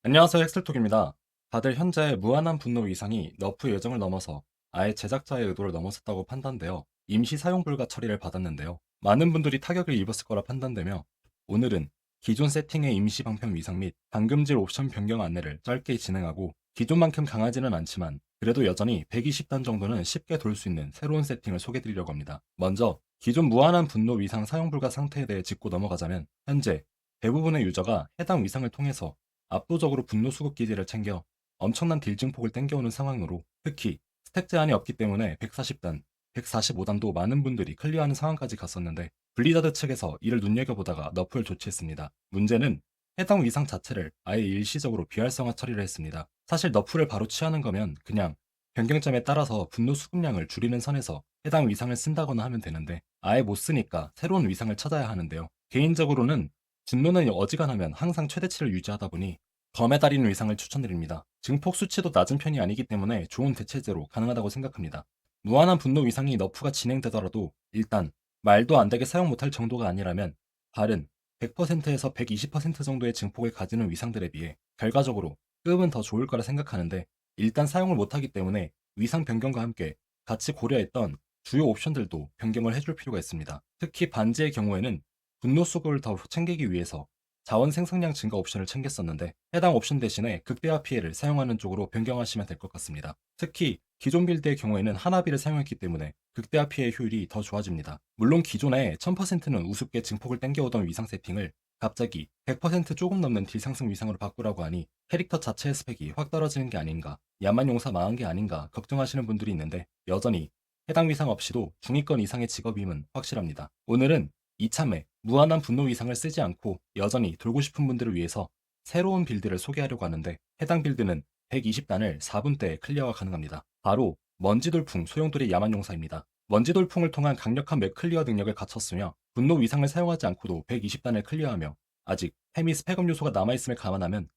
안녕하세요, 엑셀톡입니다. 다들 현재 무한한 분노 이상이 너프 예정을 넘어서 아예 제작자의 의도를 넘어섰다고 판단되어 임시 사용 불가 처리를 받았는데요. 많은 분들이 타격을 입었을 거라 판단되며 오늘은 기존 세팅의 임시 방편 위상 및 방금질 옵션 변경 안내를 짧게 진행하고 기존만큼 강하지는 않지만 그래도 여전히 120단 정도는 쉽게 돌 수 있는 새로운 세팅을 소개해드리려고 합니다. 먼저 기존 무한한 분노 위상 사용 불가 상태에 대해 짚고 넘어가자면 현재 대부분의 유저가 해당 위상을 통해서 압도적으로 분노 수급 기지를 챙겨 엄청난 딜 증폭을 땡겨오는 상황으로 특히 스택 제한이 없기 때문에 140단, 145단도 많은 분들이 클리어하는 상황까지 갔었는데 블리자드 측에서 이를 눈여겨보다가 너프를 조치했습니다. 문제는 해당 위상 자체를 아예 일시적으로 비활성화 처리를 했습니다. 사실 너프를 바로 취하는 거면 그냥 변경점에 따라서 분노 수급량을 줄이는 선에서 해당 위상을 쓴다거나 하면 되는데 아예 못 쓰니까 새로운 위상을 찾아야 하는데요. 개인적으로는 분노는 어지간하면 항상 최대치를 유지하다 보니 검에 달인 위상을 추천드립니다. 증폭 수치도 낮은 편이 아니기 때문에 좋은 대체제로 가능하다고 생각합니다. 무한한 분노 위상이 너프가 진행되더라도 일단 말도 안 되게 사용 못할 정도가 아니라면 다른 100%에서 120% 정도의 증폭을 가지는 위상들에 비해 결과적으로 급은 더 좋을 거라 생각하는데 일단 사용을 못하기 때문에 위상 변경과 함께 같이 고려했던 주요 옵션들도 변경을 해줄 필요가 있습니다. 특히 반지의 경우에는 분노 수급을 더 챙기기 위해서 자원 생성량 증가 옵션을 챙겼었는데 해당 옵션 대신에 극대화 피해를 사용하는 쪽으로 변경하시면 될 것 같습니다. 특히 기존 빌드의 경우에는 하나비를 사용했기 때문에 극대화 피해 효율이 더 좋아집니다. 물론 기존에 1000%는 우습게 증폭을 땡겨오던 위상 세팅을 갑자기 100% 조금 넘는 딜 상승 위상으로 바꾸라고 하니 캐릭터 자체의 스펙이 확 떨어지는 게 아닌가, 야만 용사 망한 게 아닌가 걱정하시는 분들이 있는데 여전히 해당 위상 없이도 중위권 이상의 직업임은 확실합니다. 오늘은 이참에 무한한 분노 위상을 쓰지 않고 여전히 돌고 싶은 분들을 위해서 새로운 빌드를 소개하려고 하는데 해당 빌드는 120단을 4분대에 클리어가 가능합니다. 바로 먼지돌풍 소용돌이 야만용사입니다. 먼지돌풍을 통한 강력한 맵 클리어 능력을 갖췄으며 분노 위상을 사용하지 않고도 120단을 클리어하며 아직 템이 스펙업 요소가 남아있음을 감안하면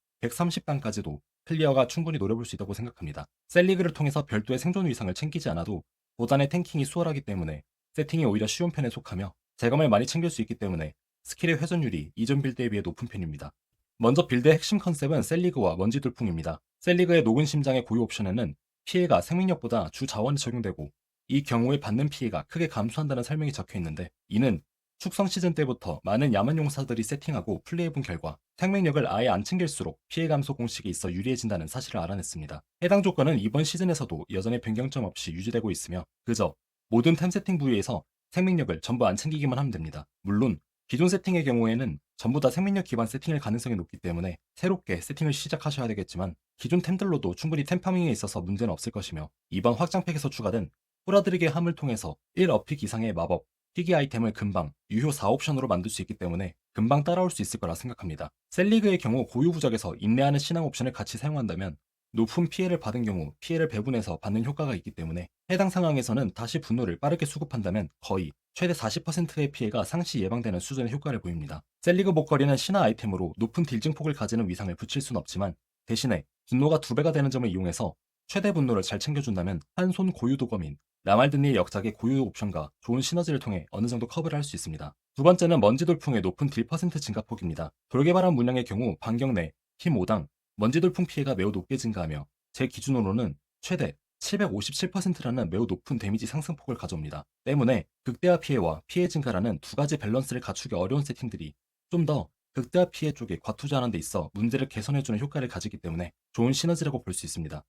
130단까지도 클리어가 충분히 노려볼 수 있다고 생각합니다. 셀리그를 통해서 별도의 생존 위상을 챙기지 않아도 고단의 탱킹이 수월하기 때문에 세팅이 오히려 쉬운 편에 속하며 재검을 많이 챙길 수 있기 때문에 스킬의 회전율이 이전 빌드에 비해 높은 편입니다. 먼저 빌드의 핵심 컨셉은 셀리그와 먼지 돌풍입니다. 셀리그의 녹은 심장의 고유 옵션에는 피해가 생명력보다 주 자원에 적용되고 이 경우에 받는 피해가 크게 감소한다는 설명이 적혀 있는데 이는 축성 시즌 때부터 많은 야만 용사들이 세팅하고 플레이해본 결과 생명력을 아예 안 챙길수록 피해 감소 공식이 있어 유리해진다는 사실을 알아냈습니다. 해당 조건은 이번 시즌에서도 여전히 변경점 없이 유지되고 있으며 그저 모든 템 세팅 부위에서 생명력을 전부 안 챙기기만 하면 됩니다. 물론 기존 세팅의 경우에는 전부 다 생명력 기반 세팅일 가능성이 높기 때문에 새롭게 세팅을 시작하셔야 되겠지만 기존 템들로도 충분히 템파밍에 있어서 문제는 없을 것이며 이번 확장팩에서 추가된 호라드릭의 함을 통해서 1어픽 이상의 마법, 희귀 아이템을 금방 유효 4옵션으로 만들 수 있기 때문에 금방 따라올 수 있을 거라 생각합니다. 셀리그의 경우 고유 부적에서 인내하는 신앙 옵션을 같이 사용한다면 높은 피해를 받은 경우 피해를 배분해서 받는 효과가 있기 때문에 해당 상황에서는 다시 분노를 빠르게 수급한다면 거의 최대 40%의 피해가 상시 예방되는 수준의 효과를 보입니다. 셀리그 목걸이는 신화 아이템으로 높은 딜 증폭을 가지는 위상을 붙일 순 없지만 대신에 분노가 2배가 되는 점을 이용해서 최대 분노를 잘 챙겨준다면 한 손 고유 도검인 라말드니의 역작의 고유 옵션과 좋은 시너지를 통해 어느 정도 커버를 할 수 있습니다. 두 번째는 먼지 돌풍의 높은 딜 퍼센트 증가폭입니다. 돌개바람 문양의 경우 반경 내 힘 5당 먼지 돌풍 피해가 매우 높게 증가하며 제 기준으로는 최대 757%라는 매우 높은 데미지 상승폭을 가져옵니다. 때문에 극대화 피해와 피해 증가라는 두 가지 밸런스를 갖추기 어려운 세팅들이 좀 더 극대화 피해 쪽에 과투자하는 데 있어 문제를 개선해주는 효과를 가지기 때문에 좋은 시너지라고 볼 수 있습니다.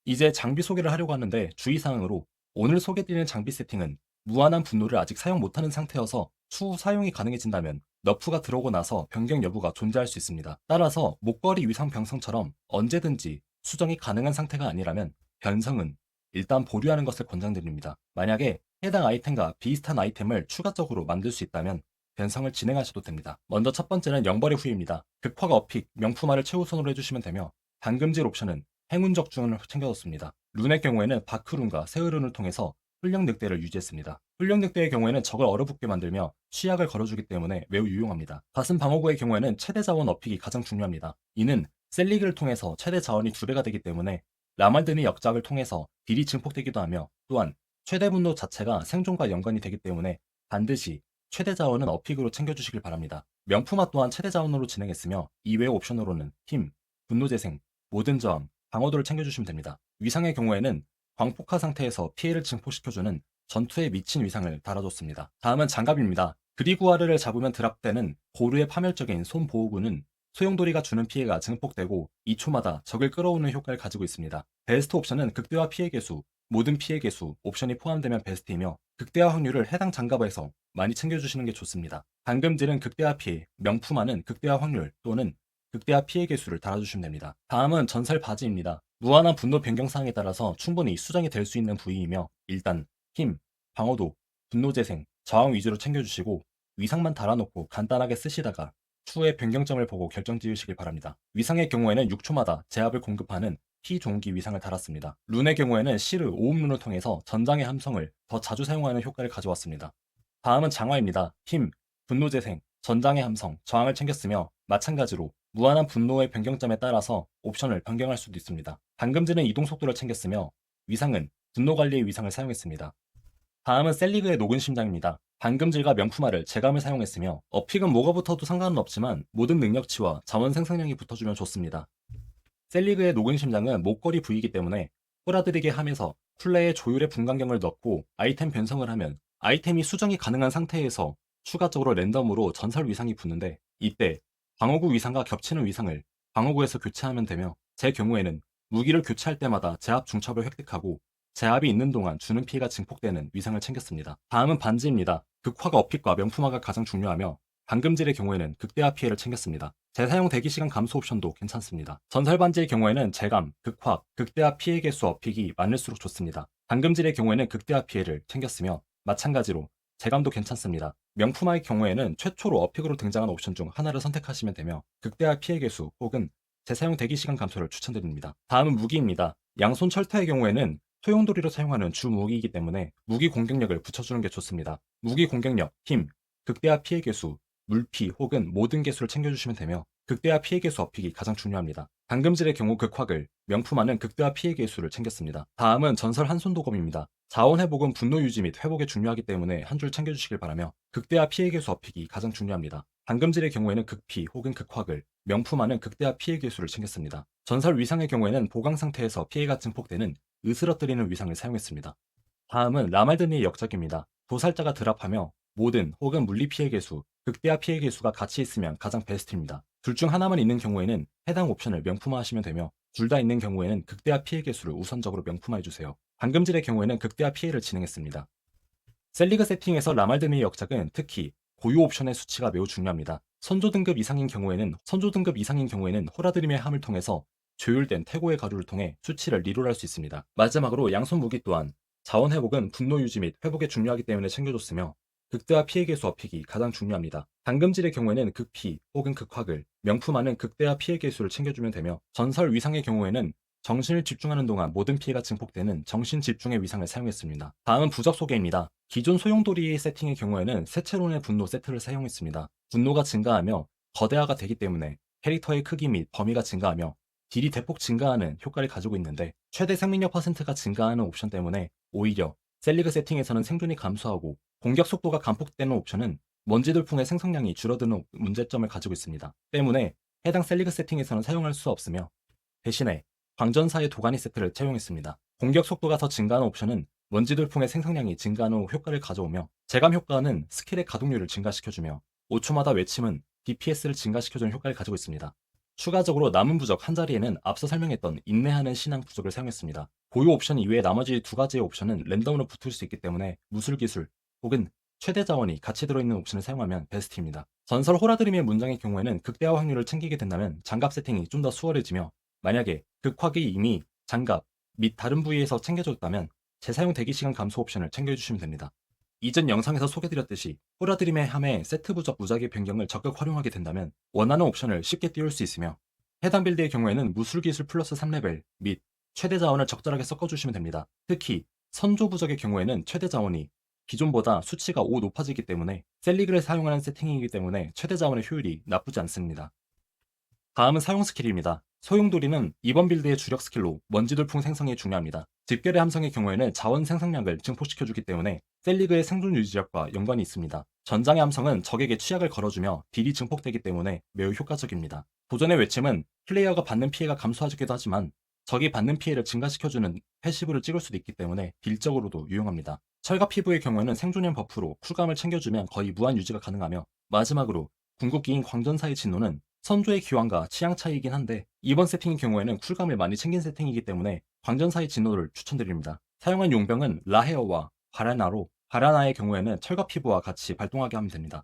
이제 장비 소개를 하려고 하는데 주의사항으로 오늘 소개드리는 장비 세팅은 무한한 분노를 아직 사용 못하는 상태여서 추후 사용이 가능해진다면 너프가 들어오고 나서 변경 여부가 존재할 수 있습니다. 따라서 목걸이 위상 병성처럼 언제든지 수정이 가능한 상태가 아니라면 변성은 일단 보류하는 것을 권장드립니다. 만약에 해당 아이템과 비슷한 아이템을 추가적으로 만들 수 있다면 변성을 진행하셔도 됩니다. 먼저 첫 번째는 영벌의 후예입니다. 극화가 어픽, 명품화를 최우선으로 해주시면 되며 방금질 옵션은 행운적 중을 챙겨뒀습니다. 룬의 경우에는 바크룬과 세흐룬을 통해서 훈령 늑대를 유지했습니다. 훈령 늑대의 경우에는 적을 얼어붙게 만들며 취약을 걸어주기 때문에 매우 유용합니다. 가슴 방어구의 경우에는 최대 자원 어픽이 가장 중요합니다. 이는 셀리그를 통해서 최대 자원이 2배가 되기 때문에 라말드니 역작을 통해서 딜이 증폭되기도 하며 또한 최대 분노 자체가 생존과 연관이 되기 때문에 반드시 최대 자원은 어픽으로 챙겨주시길 바랍니다. 명품화 또한 최대 자원으로 진행했으며 이외의 옵션으로는 힘, 분노 재생, 모든 저항, 방어도를 챙겨주시면 됩니다. 위상의 경우에는 광폭화 상태에서 피해를 증폭시켜주는 전투에 미친 위상을 달아줬습니다. 다음은 장갑입니다. 그리구아르를 잡으면 드랍되는 고르의 파멸적인 손 보호구는 소용돌이가 주는 피해가 증폭되고 2초마다 적을 끌어오는 효과를 가지고 있습니다. 베스트 옵션은 극대화 피해 개수, 모든 피해 개수 옵션이 포함되면 베스트이며 극대화 확률을 해당 장갑에서 많이 챙겨주시는 게 좋습니다. 방금질은 극대화 피해, 명품화는 극대화 확률 또는 극대화 피해 개수를 달아주시면 됩니다. 다음은 전설 바지입니다. 무한한 분노 변경 사항에 따라서 충분히 수정이 될 수 있는 부위이며 일단 힘, 방어도, 분노 재생, 저항 위주로 챙겨주시고 위상만 달아놓고 간단하게 쓰시다가 추후에 변경점을 보고 결정 지으시길 바랍니다. 위상의 경우에는 6초마다 제압을 공급하는 피종기 위상을 달았습니다. 룬의 경우에는 시르 5음 룬을 통해서 전장의 함성을 더 자주 사용하는 효과를 가져왔습니다. 다음은 장화입니다. 힘, 분노 재생, 전장의 함성, 저항을 챙겼으며 마찬가지로 무한한 분노의 변경점에 따라서 옵션을 변경할 수도 있습니다. 방금전은 이동 속도를 챙겼으며 위상은 분노 관리의 위상을 사용했습니다. 다음은 셀리그의 녹은 심장입니다. 방금질과 명품화를 제감을 사용했으며 어픽은 뭐가 붙어도 상관은 없지만 모든 능력치와 자원 생성량이 붙어주면 좋습니다. 셀리그의 녹은 심장은 목걸이 부위이기 때문에 꼬라들이게 하면서 쿨레의 조율의 분광경을 넣고 아이템 변성을 하면 아이템이 수정이 가능한 상태에서 추가적으로 랜덤으로 전설 위상이 붙는데 이때 방어구 위상과 겹치는 위상을 방어구에서 교체하면 되며 제 경우에는 무기를 교체할 때마다 제압 중첩을 획득하고 제압이 있는 동안 주는 피해가 증폭되는 위상을 챙겼습니다. 다음은 반지입니다. 극화가 어픽과 명품화가 가장 중요하며 방금질의 경우에는 극대화 피해를 챙겼습니다. 재사용 대기시간 감소 옵션도 괜찮습니다. 전설 반지의 경우에는 재감, 극화, 극대화 피해 개수 어픽이 많을수록 좋습니다. 방금질의 경우에는 극대화 피해를 챙겼으며 마찬가지로 재감도 괜찮습니다. 명품화의 경우에는 최초로 어픽으로 등장한 옵션 중 하나를 선택하시면 되며 극대화 피해 개수 혹은 재사용 대기시간 감소를 추천드립니다. 다음은 무기입니다. 양손 철퇴의 경우에는 소용돌이로 사용하는 주 무기이기 때문에 무기 공격력을 붙여주는 게 좋습니다. 무기 공격력, 힘, 극대화 피해 개수, 물피 혹은 모든 개수를 챙겨주시면 되며 극대화 피해 개수 어픽이 가장 중요합니다. 방금질의 경우 극확을, 명품화는 극대화 피해 개수를 챙겼습니다. 다음은 전설 한손 도검입니다. 자원 회복은 분노 유지 및 회복에 중요하기 때문에 한 줄 챙겨주시길 바라며 극대화 피해 개수 어픽이 가장 중요합니다. 방금질의 경우에는 극피 혹은 극확을, 명품화는 극대화 피해 개수를 챙겼습니다. 전설 위상의 경우에는 보강 상태에서 피해가 증폭되는 으스러뜨리는 위상을 사용했습니다. 다음은 라말드니의 역작입니다. 도살자가 드랍하며 모든 혹은 물리 피해 개수, 극대화 피해 개수가 같이 있으면 가장 베스트입니다. 둘 중 하나만 있는 경우에는 해당 옵션을 명품화하시면 되며 둘 다 있는 경우에는 극대화 피해 개수를 우선적으로 명품화해주세요. 방금질의 경우에는 극대화 피해를 진행했습니다. 셀리그 세팅에서 라말드니의 역작은 특히 고유 옵션의 수치가 매우 중요합니다. 선조 등급 이상인 경우에는 호라드림의 함을 통해서 조율된 태고의 가루를 통해 수치를 리롤할 수 있습니다. 마지막으로 양손 무기 또한 자원 회복은 분노 유지 및 회복에 중요하기 때문에 챙겨줬으며 극대화 피해 개수 어픽이 가장 중요합니다. 방금질의 경우에는 극피 혹은 극확을, 명품화는 극대화 피해 개수를 챙겨주면 되며 전설 위상의 경우에는 정신을 집중하는 동안 모든 피해가 증폭되는 정신 집중의 위상을 사용했습니다. 다음은 부적 소개입니다. 기존 소용돌이 세팅의 경우에는 세체론의 분노 세트를 사용했습니다. 분노가 증가하며 거대화가 되기 때문에 캐릭터의 크기 및 범위가 증가하며 딜이 대폭 증가하는 효과를 가지고 있는데 최대 생명력 퍼센트가 증가하는 옵션 때문에 오히려 셀리그 세팅에서는 생존이 감소하고 공격 속도가 감폭되는 옵션은 먼지 돌풍의 생성량이 줄어드는 문제점을 가지고 있습니다. 때문에 해당 셀리그 세팅에서는 사용할 수 없으며 대신에 광전사의 도가니 세트를 채용했습니다. 공격 속도가 더 증가하는 옵션은 먼지 돌풍의 생성량이 증가하는 효과를 가져오며 재감 효과는 스킬의 가동률을 증가시켜주며 5초마다 외침은 DPS를 증가시켜주는 효과를 가지고 있습니다. 추가적으로 남은 부적 한 자리에는 앞서 설명했던 인내하는 신앙 부적을 사용했습니다. 고유 옵션 이외에 나머지 두 가지의 옵션은 랜덤으로 붙을 수 있기 때문에 무술기술 혹은 최대 자원이 같이 들어있는 옵션을 사용하면 베스트입니다. 전설 호라드림의 문장의 경우에는 극대화 확률을 챙기게 된다면 장갑 세팅이 좀 더 수월해지며 만약에 극확이 이미 장갑 및 다른 부위에서 챙겨졌다면 재사용 대기시간 감소 옵션을 챙겨주시면 됩니다. 이전 영상에서 소개드렸듯이 호라드림의 함에 세트 부적 무작위 변경을 적극 활용하게 된다면 원하는 옵션을 쉽게 띄울 수 있으며 해당 빌드의 경우에는 무술기술 플러스 3레벨 및 최대 자원을 적절하게 섞어주시면 됩니다. 특히 선조 부적의 경우에는 최대 자원이 기존보다 수치가 5 높아지기 때문에 셀리그를 사용하는 세팅이기 때문에 최대 자원의 효율이 나쁘지 않습니다. 다음은 사용 스킬입니다. 소용돌이는 이번 빌드의 주력 스킬로 먼지돌풍 생성이 중요합니다. 집결의 함성의 경우에는 자원 생성량을 증폭시켜주기 때문에 셀리그의 생존 유지력과 연관이 있습니다. 전장의 함성은 적에게 취약을 걸어주며 딜이 증폭되기 때문에 매우 효과적입니다. 도전의 외침은 플레이어가 받는 피해가 감소하기도 하지만 적이 받는 피해를 증가시켜주는 패시브를 찍을 수도 있기 때문에 딜적으로도 유용합니다. 철갑 피부의 경우에는 생존형 버프로 쿨감을 챙겨주면 거의 무한 유지가 가능하며, 마지막으로 궁극기인 광전사의 진노는 선조의 기왕과 취향 차이이긴 한데 이번 세팅의 경우에는 쿨감을 많이 챙긴 세팅이기 때문에 광전사의 진노를 추천드립니다. 사용한 용병은 라헤어와 바라나로, 바라나의 경우에는 철갑 피부와 같이 발동하게 하면 됩니다.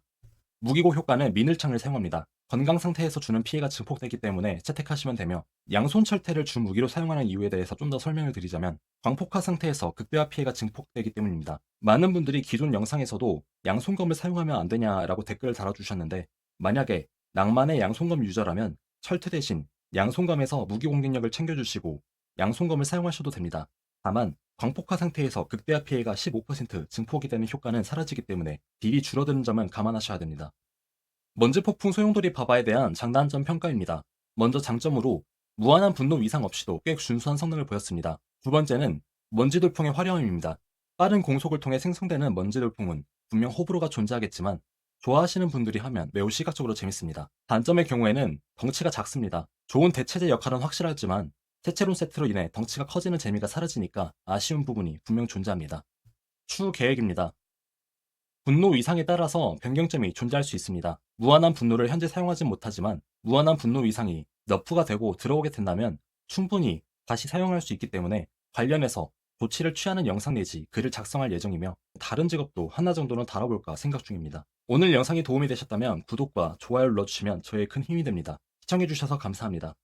무기고 효과는 미늘창을 사용합니다. 건강 상태에서 주는 피해가 증폭되기 때문에 채택하시면 되며, 양손철퇴를 주 무기로 사용하는 이유에 대해서 좀 더 설명을 드리자면 광폭화 상태에서 극대화 피해가 증폭되기 때문입니다. 많은 분들이 기존 영상에서도 양손검을 사용하면 안 되냐라고 댓글을 달아주셨는데, 만약에 낭만의 양손검 유저라면 철퇴 대신 양손검에서 무기 공격력을 챙겨주시고 양손검을 사용하셔도 됩니다. 다만 광폭화 상태에서 극대화 피해가 15% 증폭이 되는 효과는 사라지기 때문에 딜이 줄어드는 점은 감안하셔야 됩니다. 먼지 폭풍 소용돌이 바바에 대한 장단점 평가입니다. 먼저 장점으로 무한한 분노 위상 없이도 꽤 준수한 성능을 보였습니다. 두 번째는 먼지 돌풍의 화려함입니다. 빠른 공속을 통해 생성되는 먼지 돌풍은 분명 호불호가 존재하겠지만 좋아하시는 분들이 하면 매우 시각적으로 재밌습니다. 단점의 경우에는 덩치가 작습니다. 좋은 대체제 역할은 확실하지만 세체론 세트로 인해 덩치가 커지는 재미가 사라지니까 아쉬운 부분이 분명 존재합니다. 추후 계획입니다. 분노 위상에 따라서 변경점이 존재할 수 있습니다. 무한한 분노를 현재 사용하진 못하지만 무한한 분노 위상이 너프가 되고 들어오게 된다면 충분히 다시 사용할 수 있기 때문에 관련해서 조치를 취하는 영상 내지 글을 작성할 예정이며, 다른 직업도 하나 정도는 달아볼까 생각 중입니다. 오늘 영상이 도움이 되셨다면 구독과 좋아요를 눌러주시면 저의 큰 힘이 됩니다. 시청해주셔서 감사합니다.